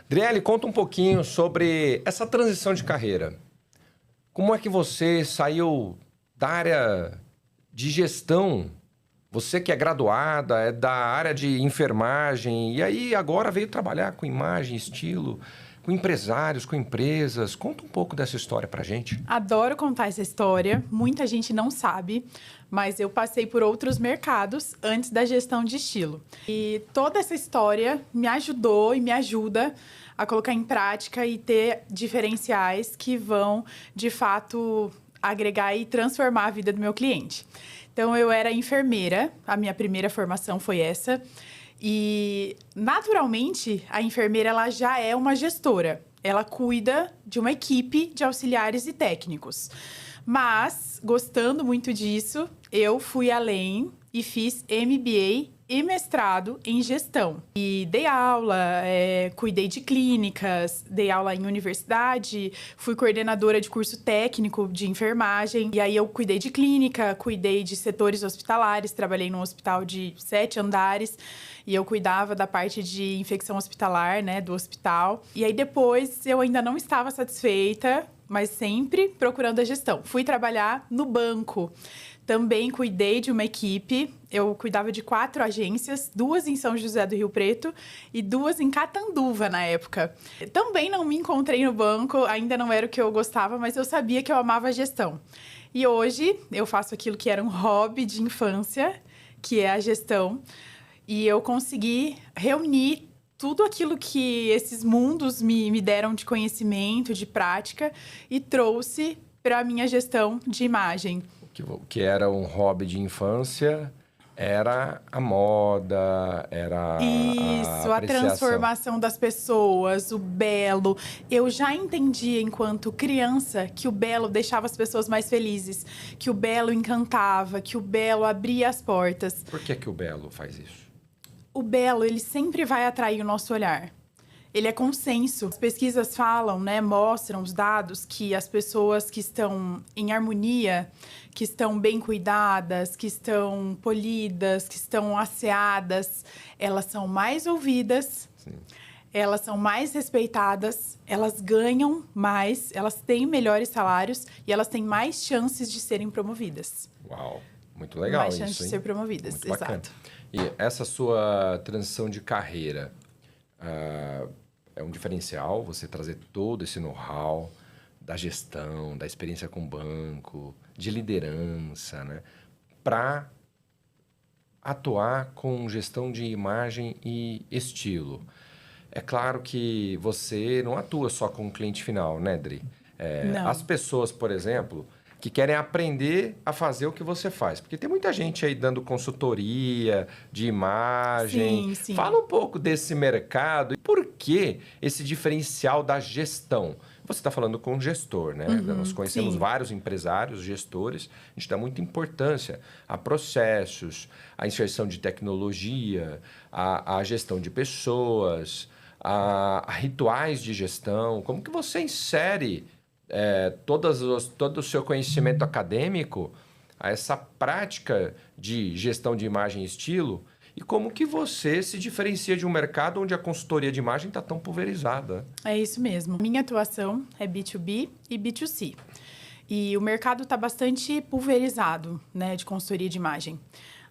Driele, conta um pouquinho sobre essa transição de carreira. Como é que você saiu da área de gestão? Você que é graduada, é da área de enfermagem, e aí agora veio trabalhar com imagem, estilo, com empresários, com empresas. Conta um pouco dessa história pra gente. Adoro contar essa história. Muita gente não sabe, mas eu passei por outros mercados antes da gestão de estilo. E toda essa história me ajudou e me ajuda a colocar em prática e ter diferenciais que vão, de fato, agregar e transformar a vida do meu cliente. Então, eu era enfermeira, a minha primeira formação foi essa. E, naturalmente, a enfermeira ela já é uma gestora. Ela cuida de uma equipe de auxiliares e técnicos. Mas, gostando muito disso, eu fui além e fiz MBA e mestrado em gestão. E dei aula, cuidei de clínicas, dei aula em universidade, fui coordenadora de curso técnico de enfermagem. E aí eu cuidei de clínica, cuidei de setores hospitalares, trabalhei num hospital de 7 andares. E eu cuidava da parte de infecção hospitalar, né, do hospital. E aí depois eu ainda não estava satisfeita, mas sempre procurando a gestão. Fui trabalhar no banco. Também cuidei de uma equipe. Eu cuidava de 4 agências, 2 em São José do Rio Preto e 2 em Catanduva na época. Também não me encontrei no banco, ainda não era o que eu gostava, mas eu sabia que eu amava a gestão. E hoje eu faço aquilo que era um hobby de infância, que é a gestão. E eu consegui reunir tudo aquilo que esses mundos me deram de conhecimento, de prática, e trouxe para a minha gestão de imagem. O que era um hobby de infância era a moda, era Isso, a a transformação das pessoas, o belo. Eu já entendi, enquanto criança, que o belo deixava as pessoas mais felizes, que o belo encantava, que o belo abria as portas. Por que o belo faz isso? O belo, ele sempre vai atrair o nosso olhar. Ele é consenso. As pesquisas falam, né, mostram os dados que as pessoas que estão em harmonia, que estão bem cuidadas, que estão polidas, que estão asseadas, elas são mais ouvidas, sim, elas são mais respeitadas, elas ganham mais, elas têm melhores salários e elas têm mais chances de serem promovidas. Uau, muito legal mais isso, chances de hein? ser promovidas, Muito bacana. exato. E essa sua transição de carreira é um diferencial, você trazer todo esse know-how da gestão, da experiência com o banco, de liderança, né, para atuar com gestão de imagem e estilo. É claro que você não atua só com o cliente final, né, Dri? Não. As pessoas, por exemplo, que querem aprender a fazer o que você faz. Porque tem muita gente aí dando consultoria de imagem. Sim, sim. Fala um pouco desse mercado e por que esse diferencial da gestão. Você está falando com um gestor, né? Nós conhecemos sim. vários empresários, gestores. A gente dá muita importância a processos, a inserção de tecnologia, a gestão de pessoas, a rituais de gestão. Como que você insere todo o seu conhecimento acadêmico a essa prática de gestão de imagem e estilo e como que você se diferencia de um mercado onde a consultoria de imagem está tão pulverizada? É isso mesmo. Minha atuação é B2B e B2C. E o mercado está bastante pulverizado, né, de consultoria de imagem.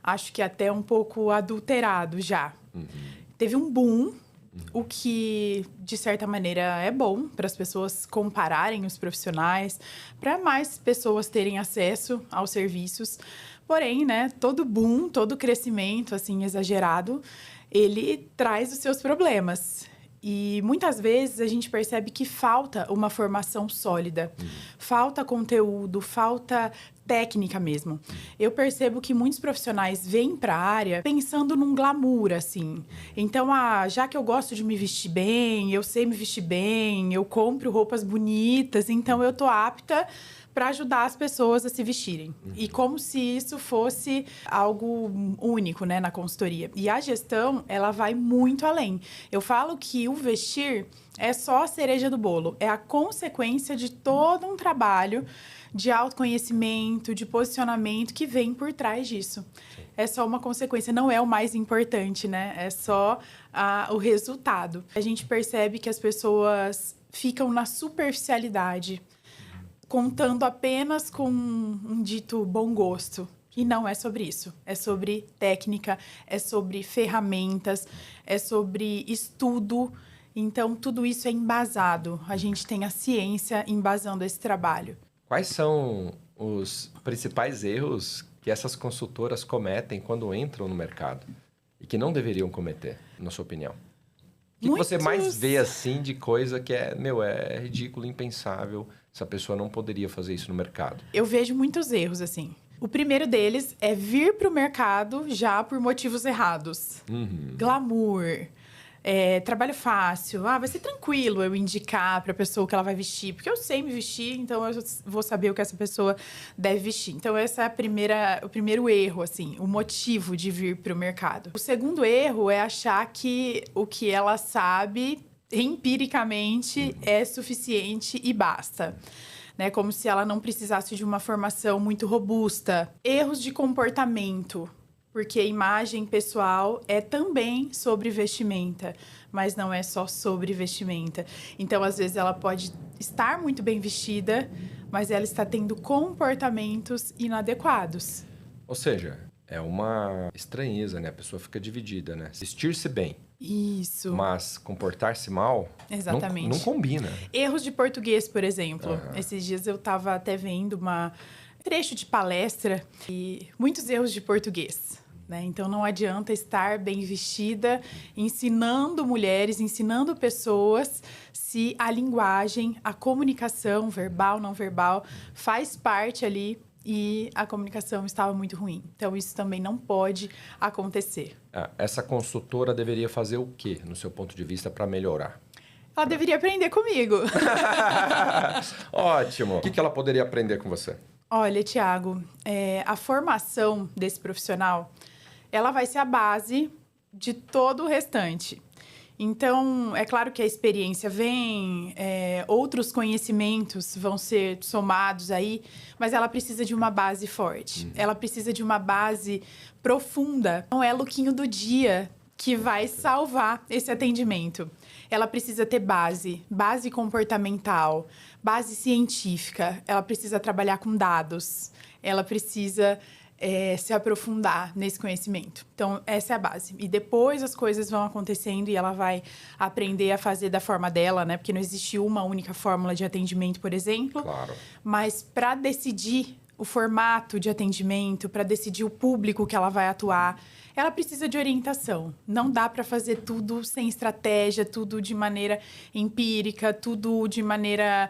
Acho que até um pouco adulterado já. Teve um boom, o que, de certa maneira, é bom para as pessoas compararem os profissionais, para mais pessoas terem acesso aos serviços. Porém, né, todo boom, todo crescimento assim, exagerado, ele traz os seus problemas. E muitas vezes a gente percebe que falta uma formação sólida, falta conteúdo, falta técnica mesmo. Eu percebo que muitos profissionais vêm para a área pensando num glamour, assim. Então, já que eu gosto de me vestir bem, eu sei me vestir bem, eu compro roupas bonitas, então eu tô apta para ajudar as pessoas a se vestirem. E como se isso fosse algo único, né, na consultoria. E a gestão, ela vai muito além. Eu falo que o vestir é só a cereja do bolo. É a consequência de todo um trabalho de autoconhecimento, de posicionamento que vem por trás disso. Sim. É só uma consequência, não é o mais importante, né? É só o resultado. A gente percebe que as pessoas ficam na superficialidade, contando apenas com um dito bom gosto. E não é sobre isso. É sobre técnica, é sobre ferramentas, é sobre estudo. Então, tudo isso é embasado. A gente tem a ciência embasando esse trabalho. Quais são os principais erros que essas consultoras cometem quando entram no mercado e que não deveriam cometer, na sua opinião? O que você mais vê, assim, de coisa que é ridículo, impensável, essa pessoa não poderia fazer isso no mercado? Eu vejo muitos erros, assim. O primeiro deles é vir para o mercado já por motivos errados. Glamour, trabalho fácil. Vai ser tranquilo eu indicar para a pessoa o que ela vai vestir. Porque eu sei me vestir, então eu vou saber o que essa pessoa deve vestir. Então, esse é o primeiro erro, assim, o motivo de vir para o mercado. O segundo erro é achar que o que ela sabe, empiricamente, é suficiente e basta. Né, como se ela não precisasse de uma formação muito robusta. Erros de comportamento, porque a imagem pessoal é também sobre vestimenta, mas não é só sobre vestimenta. Então, às vezes, ela pode estar muito bem vestida, mas ela está tendo comportamentos inadequados. Ou seja, é uma estranheza, né? A pessoa fica dividida, né? Vestir-se bem. Isso. Mas comportar-se mal, exatamente, não combina. Erros de português, por exemplo. Esses dias eu estava até vendo trecho de palestra e muitos erros de português. Né? Então, não adianta estar bem vestida, ensinando mulheres, ensinando pessoas, se a linguagem, a comunicação verbal, não verbal, faz parte ali e a comunicação estava muito ruim. Então, isso também não pode acontecer. Essa consultora deveria fazer o quê, no seu ponto de vista, para melhorar? Ela deveria aprender comigo. Ótimo. O que ela poderia aprender com você? Olha, Thiago, a formação desse profissional, ela vai ser a base de todo o restante. Então, é claro que a experiência vem, outros conhecimentos vão ser somados aí, mas ela precisa de uma base forte. Ela precisa de uma base profunda. Não é lookinho do dia que vai salvar esse atendimento. Ela precisa ter base comportamental, base científica. Ela precisa trabalhar com dados. Ela precisa se aprofundar nesse conhecimento. Então, essa é a base. E depois as coisas vão acontecendo e ela vai aprender a fazer da forma dela, né? Porque não existe uma única fórmula de atendimento, por exemplo. Claro. Mas para decidir o formato de atendimento, para decidir o público que ela vai atuar, ela precisa de orientação. Não dá para fazer tudo sem estratégia, tudo de maneira empírica, tudo de maneira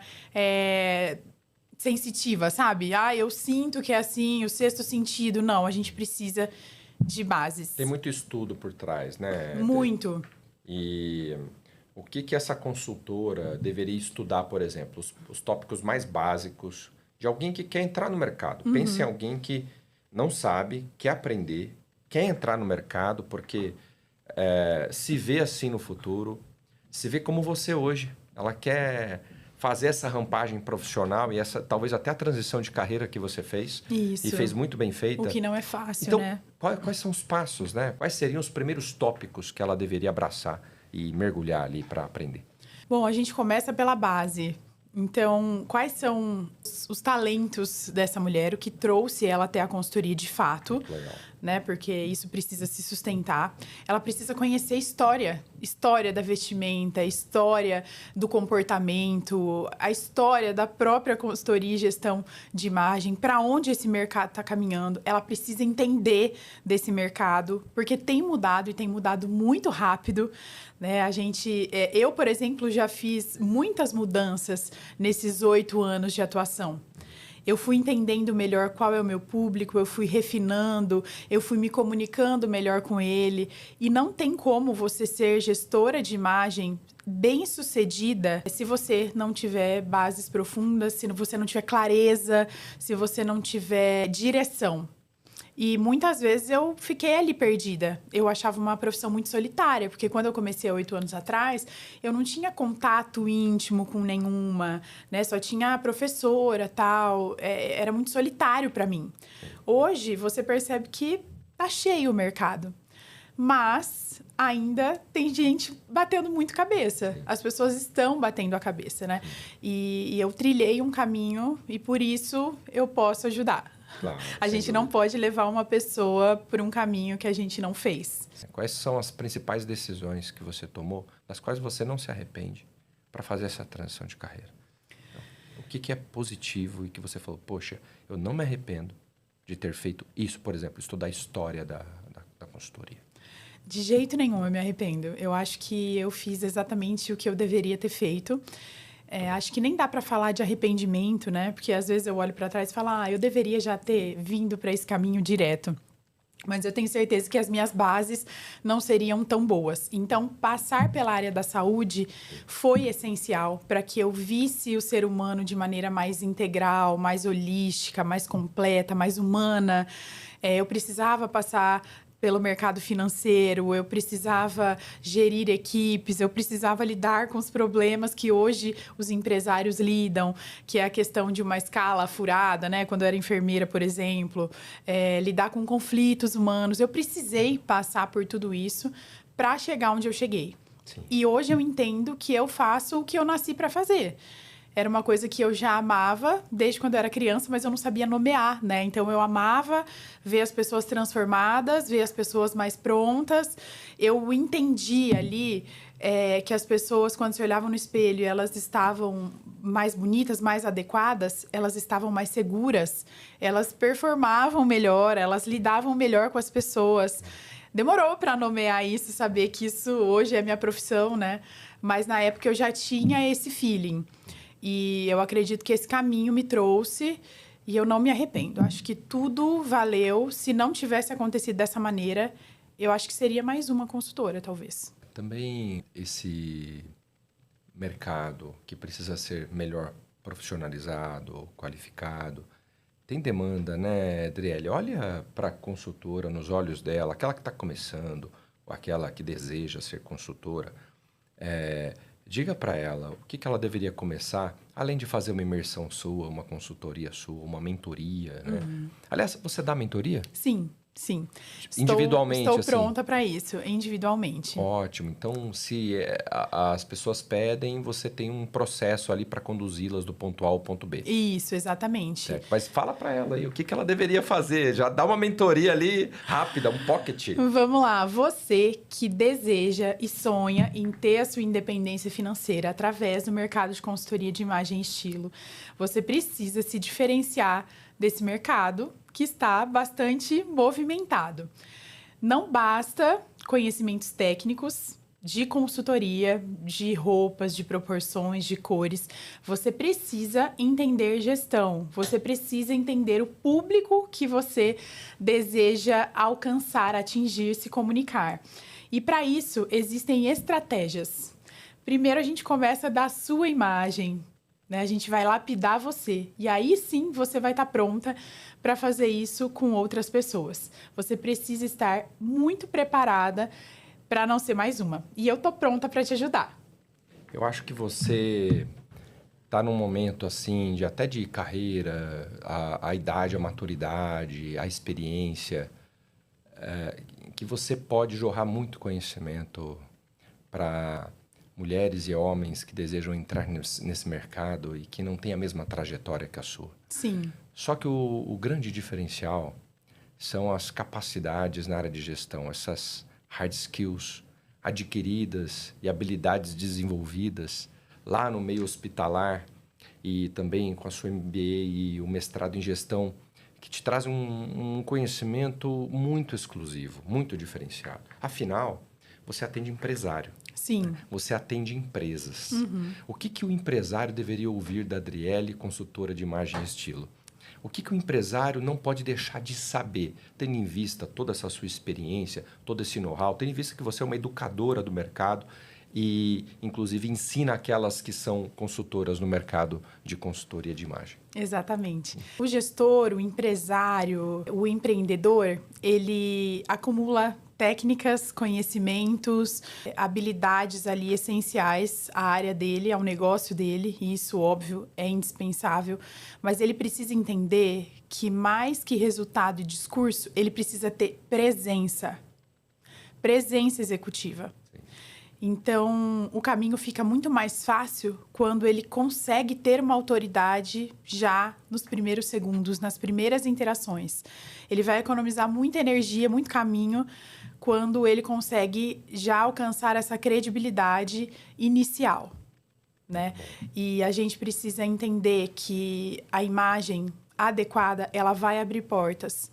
sensitiva, sabe? Eu sinto que é assim, o sexto sentido. Não, a gente precisa de bases. Tem muito estudo por trás, né? Muito. E o que essa consultora deveria estudar, por exemplo? Os tópicos mais básicos de alguém que quer entrar no mercado. Pense em alguém que não sabe, quer aprender, quer entrar no mercado, porque se vê assim no futuro, se vê como você hoje. Ela quer fazer essa rampagem profissional e essa talvez até a transição de carreira que você fez. Isso. E fez muito bem feita. O que não é fácil, então, né? Quais são os passos, né? Quais seriam os primeiros tópicos que ela deveria abraçar e mergulhar ali para aprender? Bom, a gente começa pela base. Então, quais são os talentos dessa mulher, o que trouxe ela até a consultoria de fato, né? Porque isso precisa se sustentar. Ela precisa conhecer a história da vestimenta, a história do comportamento, a história da própria consultoria e gestão de imagem, para onde esse mercado está caminhando. Ela precisa entender desse mercado, porque tem mudado e tem mudado muito rápido. Né? Eu, por exemplo, já fiz muitas mudanças nesses 8 anos de atuação. Eu fui entendendo melhor qual é o meu público, eu fui refinando, eu fui me comunicando melhor com ele. E não tem como você ser gestora de imagem bem-sucedida se você não tiver bases profundas, se você não tiver clareza, se você não tiver direção. E muitas vezes eu fiquei ali perdida. Eu achava uma profissão muito solitária, porque quando eu comecei há 8 anos atrás, eu não tinha contato íntimo com nenhuma, né? Só tinha a professora, tal. Era muito solitário para mim. Hoje, você percebe que tá cheio o mercado. Mas ainda tem gente batendo muito cabeça. As pessoas estão batendo a cabeça, né? E eu trilhei um caminho e por isso eu posso ajudar. Claro, A gente não pode levar uma pessoa por um caminho que a gente não fez. Quais são as principais decisões que você tomou, das quais você não se arrepende, para fazer essa transição de carreira? Então, o que é positivo e que você falou, poxa, eu não me arrependo de ter feito isso, por exemplo, estudar a história da consultoria? De jeito nenhum eu me arrependo. Eu acho que eu fiz exatamente o que eu deveria ter feito. Acho que nem dá para falar de arrependimento, né? Porque às vezes eu olho para trás e falo, eu deveria já ter vindo para esse caminho direto. Mas eu tenho certeza que as minhas bases não seriam tão boas. Então, passar pela área da saúde foi essencial para que eu visse o ser humano de maneira mais integral, mais holística, mais completa, mais humana. Eu precisava passar pelo mercado financeiro, eu precisava gerir equipes, eu precisava lidar com os problemas que hoje os empresários lidam, que é a questão de uma escala furada, né? Quando eu era enfermeira, por exemplo, lidar com conflitos humanos. Eu precisei passar por tudo isso para chegar onde eu cheguei. Sim. E hoje eu entendo que eu faço o que eu nasci para fazer. Era uma coisa que eu já amava desde quando eu era criança, mas eu não sabia nomear, né? Então, eu amava ver as pessoas transformadas, ver as pessoas mais prontas. Eu entendi ali que as pessoas, quando se olhavam no espelho, elas estavam mais bonitas, mais adequadas, elas estavam mais seguras, elas performavam melhor, elas lidavam melhor com as pessoas. Demorou para nomear isso, saber que isso hoje é minha profissão, né? Mas na época eu já tinha esse feeling. E eu acredito que esse caminho me trouxe e eu não me arrependo. Acho que tudo valeu. Se não tivesse acontecido dessa maneira, eu acho que seria mais uma consultora, talvez. Também esse mercado que precisa ser melhor profissionalizado, qualificado, tem demanda, né, Adriele? Olha para a consultora nos olhos dela, aquela que está começando, ou aquela que deseja ser consultora. Diga para ela o que ela deveria começar, além de fazer uma imersão sua, uma consultoria sua, uma mentoria, né? Aliás, você dá mentoria? Sim. Individualmente, estou assim? pronta para isso, individualmente. Ótimo. Então, se as pessoas pedem, você tem um processo ali para conduzi-las do ponto A ao ponto B. Isso, exatamente. Certo. Mas fala para ela aí o que ela deveria fazer. Já dá uma mentoria ali rápida, um pocket. Vamos lá. Você que deseja e sonha em ter a sua independência financeira através do mercado de consultoria de imagem e estilo, você precisa se diferenciar desse mercado que está bastante movimentado. Não basta conhecimentos técnicos de consultoria, de roupas, de proporções, de cores. Você precisa entender gestão. Você precisa entender o público que você deseja alcançar, atingir, se comunicar. E para isso, existem estratégias. Primeiro, a gente começa da sua imagem, né? A gente vai lapidar você. E aí sim você vai estar pronta para fazer isso com outras pessoas. Você precisa estar muito preparada para não ser mais uma. E eu tô pronta para te ajudar. Eu acho que você está num momento assim, até de carreira, a idade, a maturidade, a experiência, que você pode jorrar muito conhecimento para mulheres e homens que desejam entrar nesse mercado e que não têm a mesma trajetória que a sua. Sim. Só que o grande diferencial são as capacidades na área de gestão, essas hard skills adquiridas e habilidades desenvolvidas lá no meio hospitalar e também com a sua MBA e o mestrado em gestão, que te trazem um conhecimento muito exclusivo, muito diferenciado. Afinal, você atende empresário. Sim. Você atende empresas. O que o empresário deveria ouvir da Adriele, consultora de imagem e estilo? O que o empresário não pode deixar de saber, tendo em vista toda essa sua experiência, todo esse know-how, tendo em vista que você é uma educadora do mercado e, inclusive, ensina aquelas que são consultoras no mercado de consultoria de imagem. Exatamente. O gestor, o empresário, o empreendedor, ele acumula técnicas, conhecimentos, habilidades ali essenciais à área dele, ao negócio dele, e isso, óbvio, é indispensável, mas ele precisa entender que mais que resultado e discurso, ele precisa ter presença executiva. Então, o caminho fica muito mais fácil quando ele consegue ter uma autoridade já nos primeiros segundos, nas primeiras interações. Ele vai economizar muita energia, muito caminho, quando ele consegue já alcançar essa credibilidade inicial, né? E a gente precisa entender que a imagem adequada, ela vai abrir portas.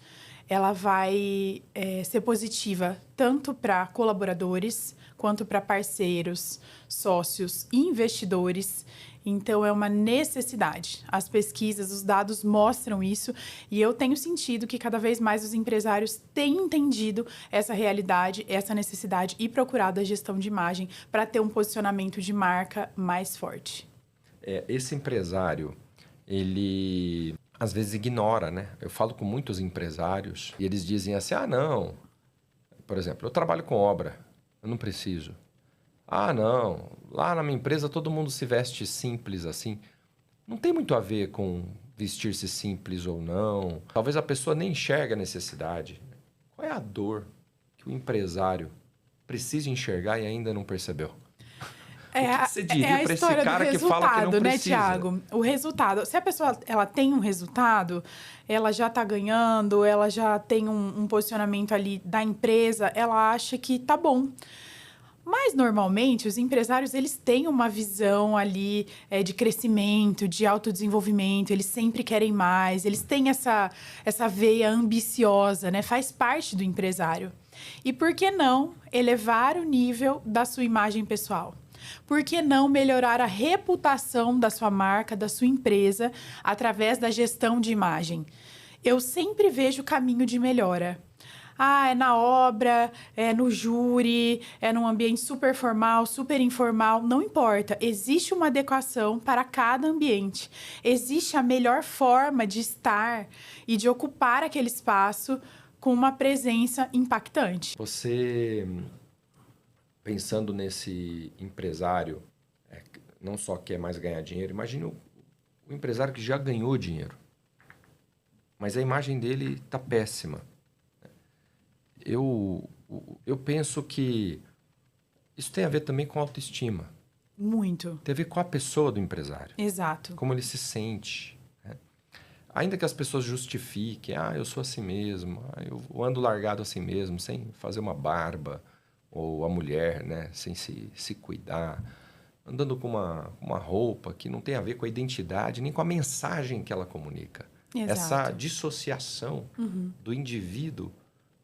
Ela vai ser positiva tanto para colaboradores, quanto para parceiros, sócios e investidores. Então, é uma necessidade. As pesquisas, os dados mostram isso e eu tenho sentido que cada vez mais os empresários têm entendido essa realidade, essa necessidade e procurado a gestão de imagem para ter um posicionamento de marca mais forte. Esse empresário, ele às vezes ignora, né? Eu falo com muitos empresários e eles dizem assim, não, por exemplo, eu trabalho com obra, eu não preciso. Não, lá na minha empresa todo mundo se veste simples assim. Não tem muito a ver com vestir-se simples ou não. Talvez a pessoa nem enxergue a necessidade. Qual é a dor que o empresário precisa enxergar e ainda não percebeu? O que você diria para esse cara que fala que não precisa? Né, Tiago? O resultado. Se a pessoa ela tem um resultado, ela já está ganhando, ela já tem um posicionamento ali da empresa, ela acha que tá bom. Mas, normalmente, os empresários, eles têm uma visão ali de crescimento, de autodesenvolvimento, eles sempre querem mais, eles têm essa veia ambiciosa, né? Faz parte do empresário. E por que não elevar o nível da sua imagem pessoal? Por que não melhorar a reputação da sua marca, da sua empresa, através da gestão de imagem? Eu sempre vejo caminho de melhora. É na obra, é no júri, é num ambiente super formal, super informal, não importa. Existe uma adequação para cada ambiente. Existe a melhor forma de estar e de ocupar aquele espaço com uma presença impactante. Você, pensando nesse empresário, não só quer mais ganhar dinheiro, imagine o empresário que já ganhou dinheiro, mas a imagem dele está péssima. Eu penso que isso tem a ver também com autoestima. Muito. Tem a ver com a pessoa do empresário. Exato. Como ele se sente. Né? Ainda que as pessoas justifiquem, eu sou assim mesmo, eu ando largado assim mesmo, sem fazer uma barba, ou a mulher, né, sem se cuidar, andando com uma roupa que não tem a ver com a identidade, nem com a mensagem que ela comunica. Exato. Essa dissociação do indivíduo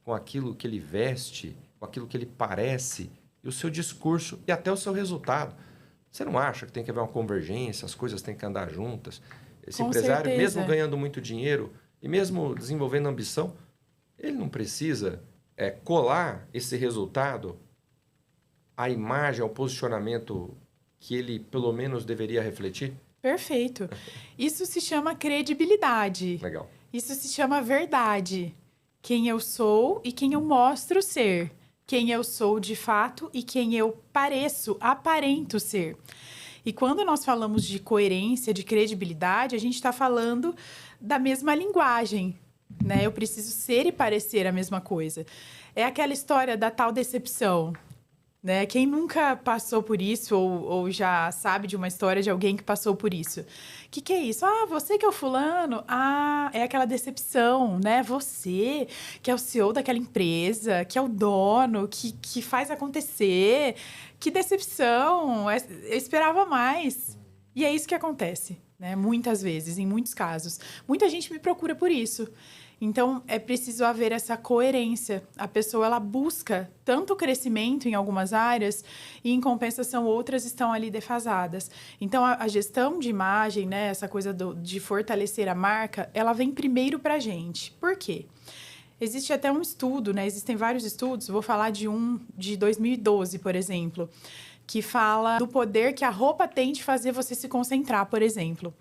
com aquilo que ele veste, com aquilo que ele parece, e o seu discurso e até o seu resultado. Você não acha que tem que haver uma convergência, as coisas têm que andar juntas? Esse empresário, mesmo ganhando muito dinheiro e mesmo desenvolvendo ambição, ele não precisa colar esse resultado à imagem, ao posicionamento que ele, pelo menos, deveria refletir? Perfeito. Isso se chama credibilidade. Legal. Isso se chama verdade. Quem eu sou e quem eu mostro ser. Quem eu sou de fato e quem eu aparento ser. E quando nós falamos de coerência, de credibilidade, a gente está falando da mesma linguagem, né? Eu preciso ser e parecer a mesma coisa. É aquela história da tal decepção, né? Quem nunca passou por isso ou já sabe de uma história de alguém que passou por isso? O que é isso? Você que é o fulano? É aquela decepção, né? Você que é o CEO daquela empresa, que é o dono, que faz acontecer. Que decepção! Eu esperava mais. E é isso que acontece, né? Muitas vezes, em muitos casos. Muita gente me procura por isso. Então, é preciso haver essa coerência. A pessoa, ela busca tanto crescimento em algumas áreas e, em compensação, outras estão ali defasadas. Então, a gestão de imagem, né, essa coisa de fortalecer a marca, ela vem primeiro para a gente. Por quê? Existe até um estudo, né? Existem vários estudos. Vou falar de um de 2012, por exemplo, que fala do poder que a roupa tem de fazer você se concentrar, por exemplo.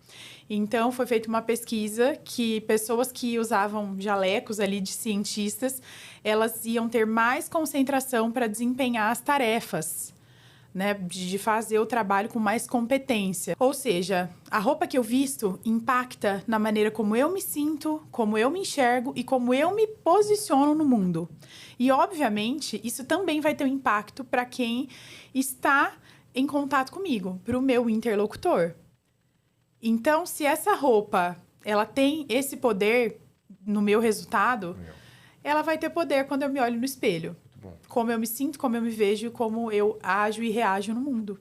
Então, foi feita uma pesquisa que pessoas que usavam jalecos ali de cientistas, elas iam ter mais concentração para desempenhar as tarefas, né, de fazer o trabalho com mais competência. Ou seja, a roupa que eu visto impacta na maneira como eu me sinto, como eu me enxergo e como eu me posiciono no mundo. E, obviamente, isso também vai ter um impacto para quem está em contato comigo, para o meu interlocutor. Então, se essa roupa ela tem esse poder no meu resultado, ela vai ter poder quando eu me olho no espelho. Como eu me sinto, como eu me vejo, como eu ajo e reajo no mundo.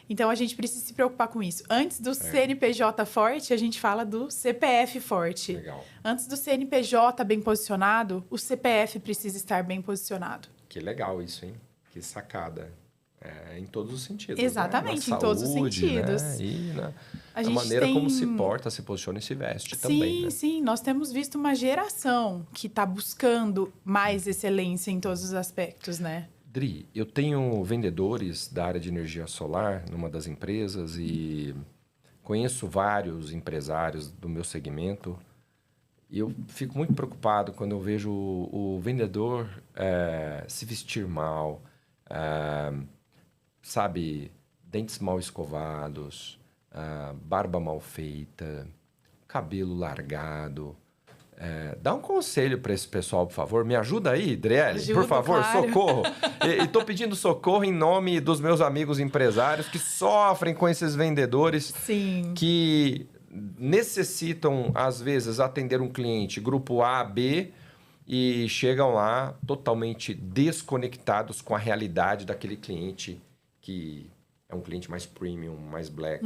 Então, a gente precisa se preocupar com isso. Antes do CNPJ forte, a gente fala do CPF forte. Legal. Antes do CNPJ bem posicionado, o CPF precisa estar bem posicionado. Que legal isso, hein? Que sacada. Em todos os sentidos. Exatamente, né? em todos os sentidos. Né? E A a maneira tem... como se porta, se posiciona e se veste também. Né? Sim, nós temos visto uma geração que está buscando mais excelência em todos os aspectos, né? Dri, eu tenho vendedores da área de energia solar numa das empresas e conheço vários empresários do meu segmento. E eu fico muito preocupado quando eu vejo o vendedor se vestir mal, sabe, dentes mal escovados, barba mal feita, cabelo largado. Dá um conselho para esse pessoal, por favor. Me ajuda aí, Driele, Ajudo, por favor, claro. socorro. E estou pedindo socorro em nome dos meus amigos empresários que sofrem com esses vendedores Sim. que necessitam, às vezes, atender um cliente grupo A, B, e chegam lá totalmente desconectados com a realidade daquele cliente que é um cliente mais premium, mais black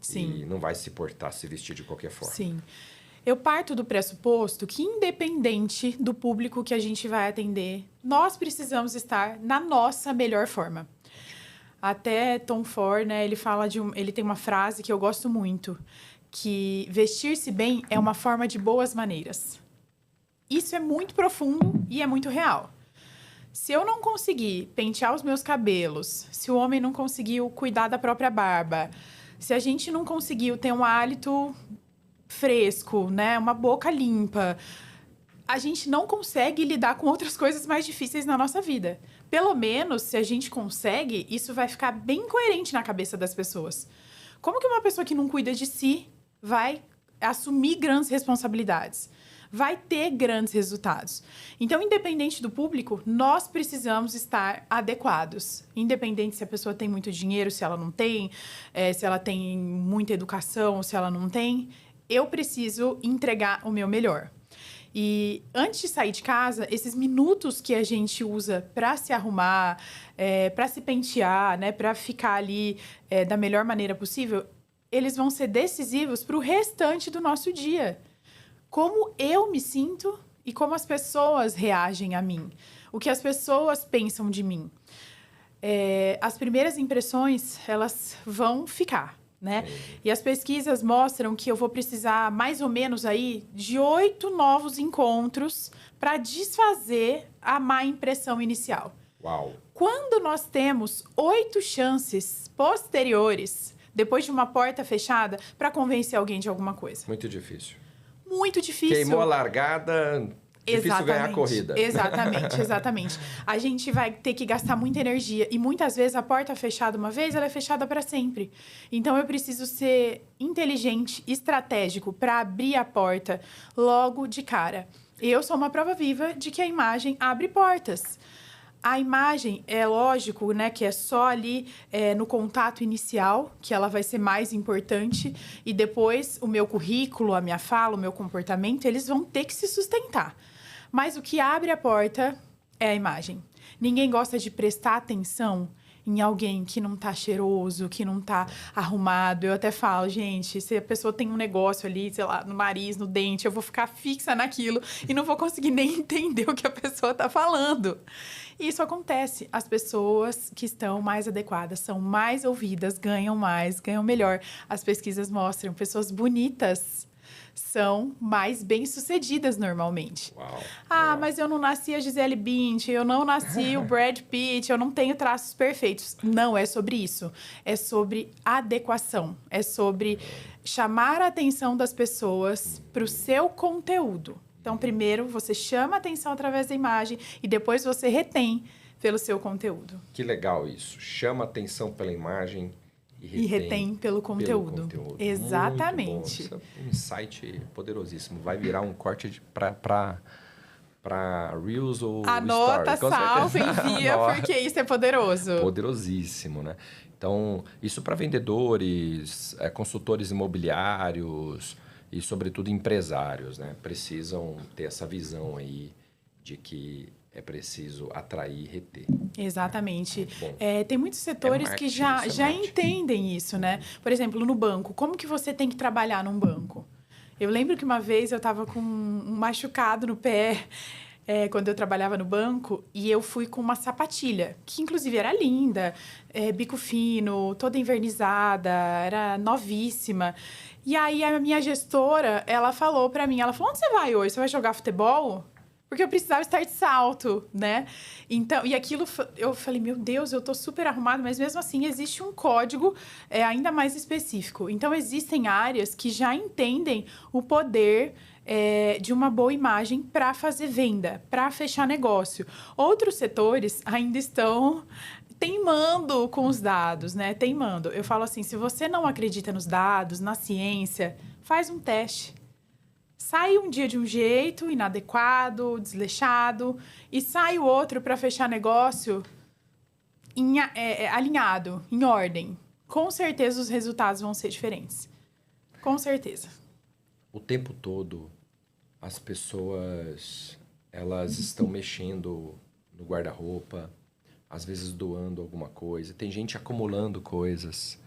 sim. e não vai se portar, se vestir de qualquer forma. Sim. Eu parto do pressuposto que, independente do público que a gente vai atender, nós precisamos estar na nossa melhor forma. Até Tom Ford, né, ele tem uma frase que eu gosto muito, que vestir-se bem é uma forma de boas maneiras. Isso é muito profundo e é muito real. Se eu não conseguir pentear os meus cabelos, se o homem não conseguiu cuidar da própria barba, se a gente não conseguiu ter um hálito fresco, né, uma boca limpa, a gente não consegue lidar com outras coisas mais difíceis na nossa vida. Pelo menos, se a gente consegue, isso vai ficar bem coerente na cabeça das pessoas. Como que uma pessoa que não cuida de si vai assumir grandes responsabilidades? Vai ter grandes resultados. Então, independente do público, nós precisamos estar adequados. Independente se a pessoa tem muito dinheiro, se ela não tem, se ela tem muita educação, se ela não tem, eu preciso entregar o meu melhor. E antes de sair de casa, esses minutos que a gente usa para se arrumar, para se pentear, né, para ficar ali da melhor maneira possível, eles vão ser decisivos para o restante do nosso dia. Como eu me sinto e como as pessoas reagem a mim. O que as pessoas pensam de mim. As primeiras impressões, elas vão ficar, né? E as pesquisas mostram que eu vou precisar mais ou menos aí de 8 novos encontros para desfazer a má impressão inicial. Uau! Quando nós temos 8 chances posteriores, depois de uma porta fechada, para convencer alguém de alguma coisa. Muito difícil. Muito difícil. Queimou a largada, difícil ganhar a corrida. Exatamente. A gente vai ter que gastar muita energia. E muitas vezes a porta fechada uma vez, ela é fechada para sempre. Então, eu preciso ser inteligente, estratégico para abrir a porta logo de cara. Eu sou uma prova viva de que a imagem abre portas. A imagem, é lógico, né, que é só ali no contato inicial, que ela vai ser mais importante. E depois, o meu currículo, a minha fala, o meu comportamento, eles vão ter que se sustentar. Mas o que abre a porta é a imagem. Ninguém gosta de prestar atenção em alguém que não tá cheiroso, que não tá arrumado. Eu até falo, gente, se a pessoa tem um negócio ali, sei lá, no nariz, no dente, eu vou ficar fixa naquilo e não vou conseguir nem entender o que a pessoa tá falando. E isso acontece. As pessoas que estão mais adequadas são mais ouvidas, ganham mais, ganham melhor. As pesquisas mostram pessoas bonitas são mais bem-sucedidas normalmente. Uau. Ah, mas eu não nasci a Gisele Bündchen, eu não nasci o Brad Pitt, eu não tenho traços perfeitos. Não é sobre isso. É sobre adequação. É sobre chamar a atenção das pessoas para o seu conteúdo. Então, primeiro, você chama a atenção através da imagem e depois você retém pelo seu conteúdo. Que legal isso. Chama atenção pela imagem e retém pelo conteúdo. Exatamente. Muito bom. Isso é um insight poderosíssimo. Vai virar um corte para Reels ou Anota, Story. salva, envia, porque isso é poderoso. Poderosíssimo, né? Então, isso para vendedores, consultores imobiliários e, sobretudo, empresários, né? Precisam ter essa visão aí de que é preciso atrair e reter. Exatamente. Tem muitos setores que já entendem isso, né? Por exemplo, no banco. Como que você tem que trabalhar num banco? Eu lembro que uma vez eu estava com um machucado no pé, quando eu trabalhava no banco, e eu fui com uma sapatilha, que inclusive era linda, bico fino, toda envernizada, era novíssima. E aí a minha gestora, ela falou para mim, ela falou, onde você vai hoje? Você vai jogar futebol? Porque eu precisava estar de salto, né? Então, e aquilo, eu falei, meu Deus, eu tô super arrumada, mas mesmo assim existe um código ainda mais específico. Então, existem áreas que já entendem o poder de uma boa imagem para fazer venda, para fechar negócio. Outros setores ainda estão teimando com os dados, né? Teimando. Eu falo assim, se você não acredita nos dados, na ciência, faz um teste. Sai um dia de um jeito, inadequado, desleixado, e sai o outro para fechar negócio alinhado, em ordem. Com certeza os resultados vão ser diferentes. Com certeza. O tempo todo, as pessoas, elas estão mexendo no guarda-roupa, às vezes doando alguma coisa. Tem gente acumulando coisas.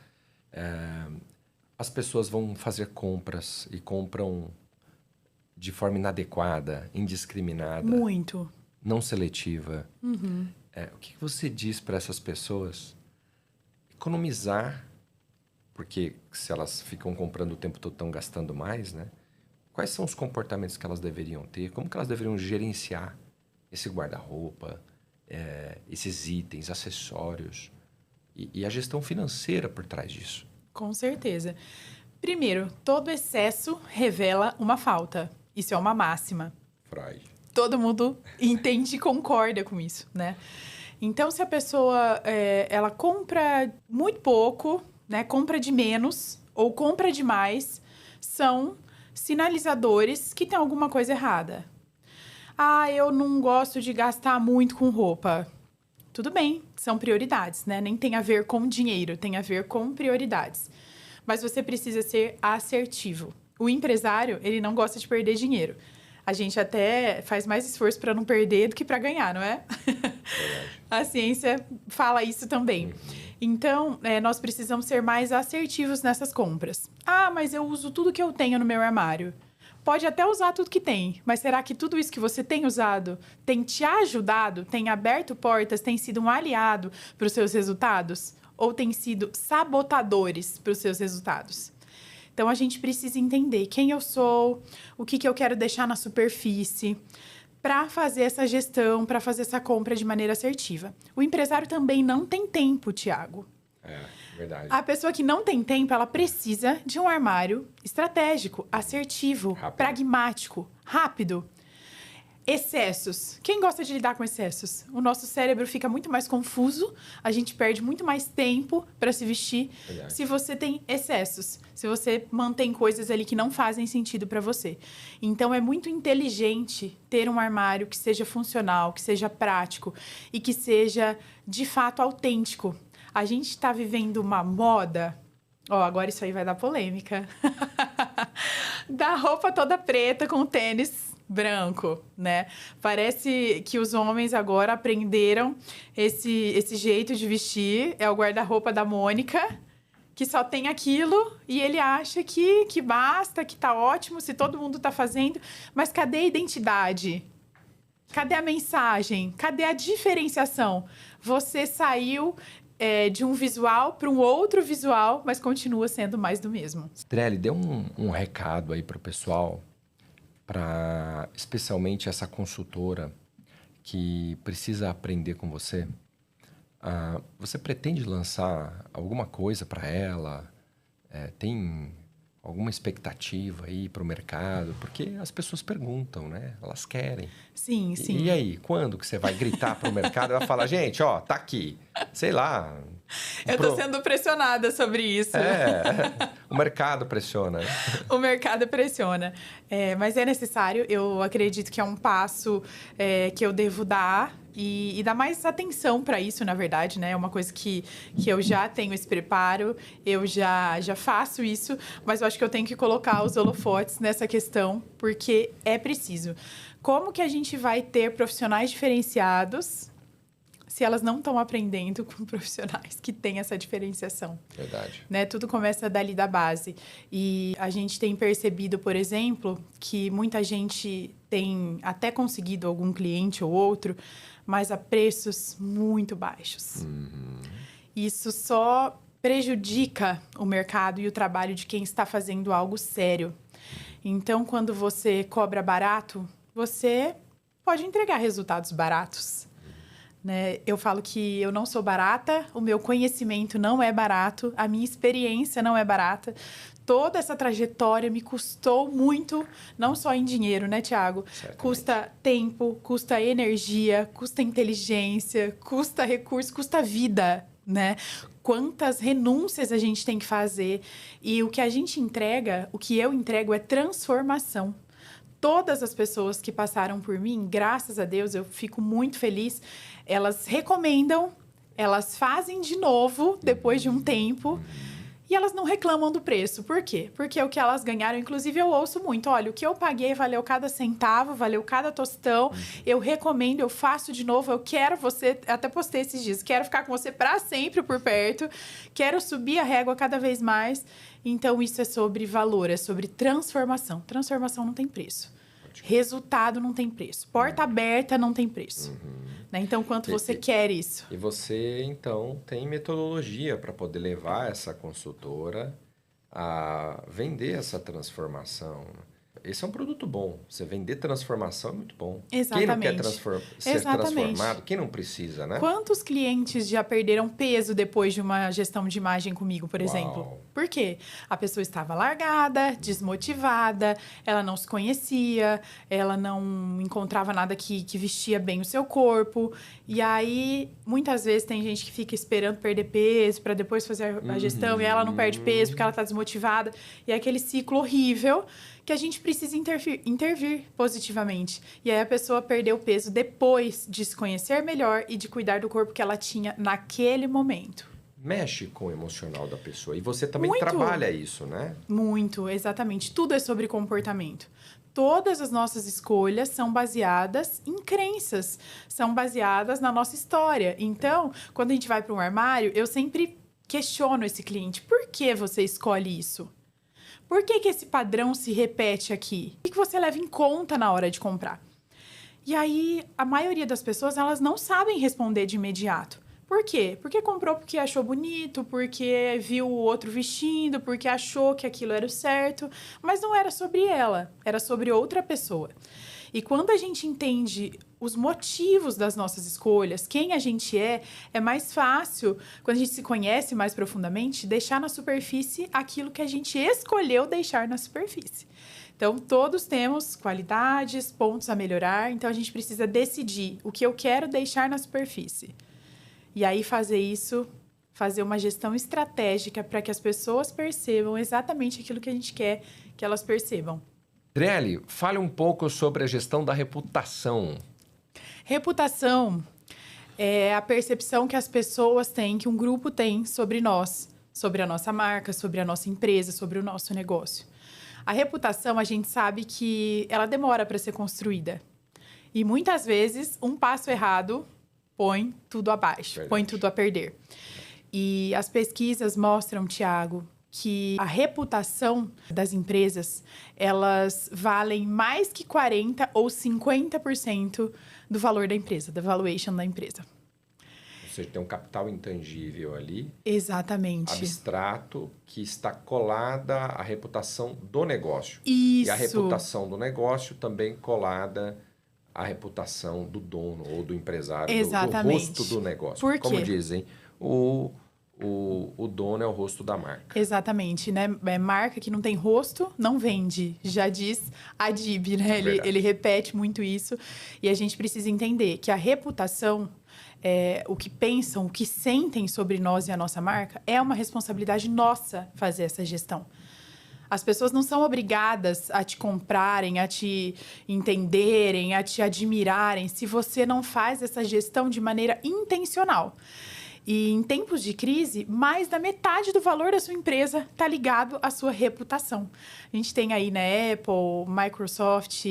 As pessoas vão fazer compras e compram de forma inadequada, indiscriminada. Muito. Não seletiva. Uhum. O que você diz para essas pessoas? Economizar, porque se elas ficam comprando o tempo todo, estão gastando mais, né? Quais são os comportamentos que elas deveriam ter? Como que elas deveriam gerenciar esse guarda-roupa, esses itens, acessórios e a gestão financeira por trás disso? Com certeza. Primeiro, todo excesso revela uma falta. Isso é uma máxima. Freud. Todo mundo entende e concorda com isso, né? Então, se a pessoa ela compra muito pouco, né? Compra de menos ou compra demais, são sinalizadores que tem alguma coisa errada. Ah, eu não gosto de gastar muito com roupa. Tudo bem, são prioridades, né? Nem tem a ver com dinheiro, tem a ver com prioridades. Mas você precisa ser assertivo. O empresário, ele não gosta de perder dinheiro. A gente até faz mais esforço para não perder do que para ganhar, não é? A ciência fala isso também. Então, nós precisamos ser mais assertivos nessas compras. Ah, mas eu uso tudo que eu tenho no meu armário. Pode até usar tudo que tem, mas será que tudo isso que você tem usado tem te ajudado, tem aberto portas, tem sido um aliado para os seus resultados? Ou tem sido sabotadores para os seus resultados? Então, a gente precisa entender quem eu sou, o que eu quero deixar na superfície, para fazer essa gestão, para fazer essa compra de maneira assertiva. O empresário também não tem tempo, Thiago. Verdade. A pessoa que não tem tempo, ela precisa de um armário estratégico, assertivo, pragmático, rápido. Excessos. Quem gosta de lidar com excessos? O nosso cérebro fica muito mais confuso, a gente perde muito mais tempo para se vestir. Verdade. Se você tem excessos, se você mantém coisas ali que não fazem sentido para você. Então, é muito inteligente ter um armário que seja funcional, que seja prático e que seja, de fato, autêntico. A gente está vivendo uma moda... agora isso aí vai dar polêmica. Da roupa toda preta com tênis branco, né? Parece que os homens agora aprenderam esse jeito de vestir. É o guarda-roupa da Mônica, que só tem aquilo e ele acha que basta, que tá ótimo se todo mundo tá fazendo. Mas cadê a identidade? Cadê a mensagem? Cadê a diferenciação? Você saiu de um visual para um outro visual, mas continua sendo mais do mesmo. Trelli, dê um recado aí para o pessoal, para especialmente essa consultora que precisa aprender com você. Você pretende lançar alguma coisa para ela? Tem alguma expectativa aí para o mercado? Porque as pessoas perguntam, né? Elas querem. Sim, sim. E aí, quando que você vai gritar para o mercado e vai falar, gente, ó, tá aqui. Sei lá. Eu tô sendo pressionada sobre isso. O mercado pressiona. O mercado pressiona. Mas é necessário, eu acredito que é um passo que eu devo dar e dar mais atenção para isso, na verdade, né? É uma coisa que eu já tenho esse preparo, eu já faço isso, mas eu acho que eu tenho que colocar os holofotes nessa questão, porque é preciso. Como que a gente vai ter profissionais diferenciados se elas não estão aprendendo com profissionais que têm essa diferenciação? Verdade. Né? Tudo começa dali da base. E a gente tem percebido, por exemplo, que muita gente tem até conseguido algum cliente ou outro, mas a preços muito baixos. Uhum. Isso só prejudica o mercado e o trabalho de quem está fazendo algo sério. Então, quando você cobra barato, você pode entregar resultados baratos. Né? Eu falo que eu não sou barata, o meu conhecimento não é barato, a minha experiência não é barata. Toda essa trajetória me custou muito, não só em dinheiro, né, Thiago? Certamente. Custa tempo, custa energia, custa inteligência, custa recurso, custa vida, né? Quantas renúncias a gente tem que fazer. E o que a gente entrega, o que eu entrego é transformação. Todas as pessoas que passaram por mim, graças a Deus, eu fico muito feliz, elas recomendam, elas fazem de novo depois de um tempo e elas não reclamam do preço. Por quê? Porque o que elas ganharam, inclusive eu ouço muito, olha, o que eu paguei valeu cada centavo, valeu cada tostão, eu recomendo, eu faço de novo, eu quero você, até postei esses dias, quero ficar com você para sempre por perto, quero subir a régua cada vez mais. Então, isso é sobre valor, é sobre transformação. Transformação não tem preço. Resultado não tem preço. Porta aberta não tem preço. Né? Então, quanto você quer isso? E você, então, tem metodologia para poder levar essa consultora a vender essa transformação. Esse é um produto bom. Você vender transformação é muito bom. Exatamente. Quem não quer ser transformado, quem não precisa, né? Quantos clientes já perderam peso depois de uma gestão de imagem comigo, por exemplo? Por quê? A pessoa estava largada, desmotivada, ela não se conhecia, ela não encontrava nada que vestia bem o seu corpo. E aí, muitas vezes, tem gente que fica esperando perder peso para depois fazer a gestão e ela não perde peso porque ela está desmotivada. E é aquele ciclo horrível que a gente precisa intervir positivamente. E aí a pessoa perdeu peso depois de se conhecer melhor e de cuidar do corpo que ela tinha naquele momento. Mexe com o emocional da pessoa. E você também Muito. trabalha isso, né? Muito, exatamente. Tudo é sobre comportamento. Todas as nossas escolhas são baseadas em crenças, são baseadas na nossa história. Então, quando a gente vai para um armário, eu sempre questiono esse cliente. Por que você escolhe isso? Por que esse padrão se repete aqui? O que você leva em conta na hora de comprar? E aí, a maioria das pessoas, elas não sabem responder de imediato. Por quê? Porque comprou porque achou bonito, porque viu o outro vestindo, porque achou que aquilo era o certo. Mas não era sobre ela, era sobre outra pessoa. E quando a gente entende os motivos das nossas escolhas, quem a gente é mais fácil, quando a gente se conhece mais profundamente, deixar na superfície aquilo que a gente escolheu deixar na superfície. Então, todos temos qualidades, pontos a melhorar, então a gente precisa decidir o que eu quero deixar na superfície. E aí fazer isso, fazer uma gestão estratégica para que as pessoas percebam exatamente aquilo que a gente quer que elas percebam. Trelli, fale um pouco sobre a gestão da reputação. Reputação é a percepção que as pessoas têm, que um grupo tem sobre nós, sobre a nossa marca, sobre a nossa empresa, sobre o nosso negócio. A reputação, a gente sabe que ela demora para ser construída. E muitas vezes, um passo errado põe tudo abaixo, Verdade. põe tudo a perder. E as pesquisas mostram, Thiago, que a reputação das empresas, elas valem mais que 40% ou 50% do valor da empresa, da valuation da empresa. Ou seja, tem um capital intangível ali, Exatamente. abstrato, que está colada à reputação do negócio. Isso. E a reputação do negócio também colada à reputação do dono ou do empresário, do rosto do negócio. Por quê? Como dizem, o dono é o rosto da marca. Exatamente, né? Marca que não tem rosto, não vende. Já diz Adib, né? Ele repete muito isso. E a gente precisa entender que a reputação, o que pensam, o que sentem sobre nós e a nossa marca, é uma responsabilidade nossa fazer essa gestão. As pessoas não são obrigadas a te comprarem, a te entenderem, a te admirarem, se você não faz essa gestão de maneira intencional. E em tempos de crise, mais da metade do valor da sua empresa está ligado à sua reputação. A gente tem aí, né, Apple, Microsoft,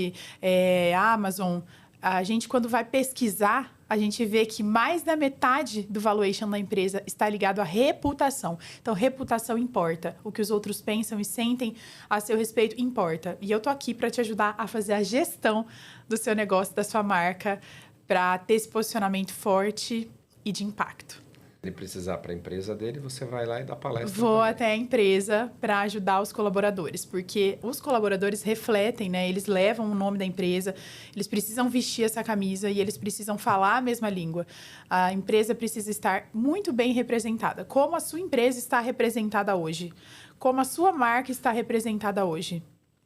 Amazon. A gente, quando vai pesquisar, a gente vê que mais da metade do valuation da empresa está ligado à reputação. Então, reputação importa. O que os outros pensam e sentem a seu respeito importa. E eu tô aqui para te ajudar a fazer a gestão do seu negócio, da sua marca, para ter esse posicionamento forte e de impacto. Se ele precisar para a empresa dele, você vai lá e dá palestra. Vou até a empresa para ajudar os colaboradores, porque os colaboradores refletem, né? Eles levam o nome da empresa, eles precisam vestir essa camisa e eles precisam falar a mesma língua. A empresa precisa estar muito bem representada. Como a sua empresa está representada hoje? Como a sua marca está representada hoje?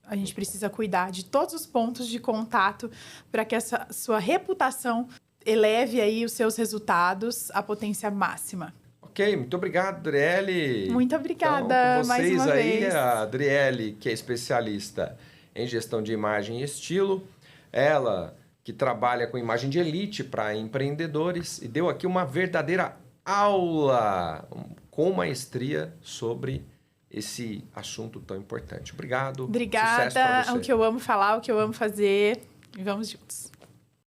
A gente precisa cuidar de todos os pontos de contato para que essa sua reputação eleve aí os seus resultados à potência máxima. Ok, muito obrigado, Adriele. Muito obrigada, então, com vocês mais uma vez. A Adriele, que é especialista em gestão de imagem e estilo, ela que trabalha com imagem de elite para empreendedores e deu aqui uma verdadeira aula com maestria sobre esse assunto tão importante. Obrigado. Obrigada, Sucesso pra você. é o que eu amo falar, o que eu amo fazer. E vamos juntos.